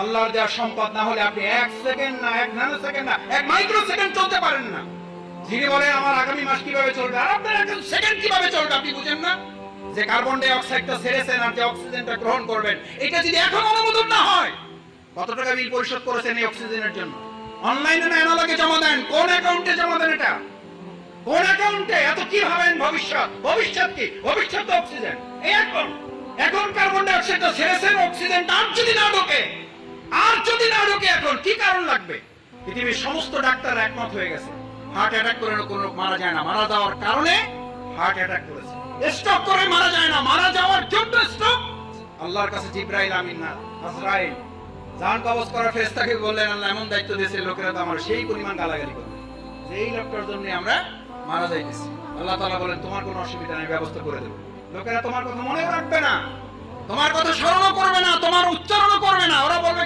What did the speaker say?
আল্লাহর দেওয়া সম্পদ না হলে আপনি 1 সেকেন্ড না 1 ন্যানো সেকেন্ড না 1 মাইক্রো সেকেন্ড চলতে পারেন না। যিনি বলেন আমার আগামী মাস কিভাবে চলবে, আর আপনার 1 সেকেন্ড কিভাবে চলবে আপনি বুঝেন না? যে কার্বন ডাই অক্সাইডটা ছেড়েছেন আর যে অক্সিজেনটা গ্রহণ করবেন, এটা যদি এখন অনুমোদন না হয়, কত টাকা বিল পরিশোধ করেছেন এই অক্সিজেনের জন্য? অনলাইনে না অ্যানালগে জমা দেন? কোন অ্যাকাউন্টে জমা দেন? এটা কোন অ্যাকাউন্টে? এত কি ভাবেন ভবিষ্যৎ কি? ভবিষ্যৎ তো অক্সিজেন। এই এখন কার্বন ডাই অক্সাইডটা ছেড়েছেন, অক্সিজেনটা আর যদি না ঢোকে এখন কি কারণ লাগবে? পৃথিবীর সমস্ত ডাক্তার একমত হয়ে গেছে হার্ট অ্যাটাক করে কোনো লোক মারা যায় না, মারা যাওয়ার কারণে হার্ট অ্যাটাক করেছে। স্ট্রোক করে মারা যায় না, মারা যাওয়ার জন্য স্ট্রোক। আল্লাহর কাছে জিবরাইল আমিন না আজরাইল জান কবজ করার ফেরেশতাকে বললেন, আল্লাহ এমন দায়িত্ব দিয়েছে, লোকেরা তো আমার সেই পরিমাণ গালাগালি করে যে এই লোকটার জন্য আমরা মারা যাইতেছি। আল্লাহ তাআলা বলেন তোমার কোনো অসুবিধা নেই, ব্যবস্থা করে দেব। লোকেরা তোমার কথা মনেও রাখবে না, তোমার কথা স্মরণও করবে না, তোমার উচ্চারণও করবে না, ওরা বলবে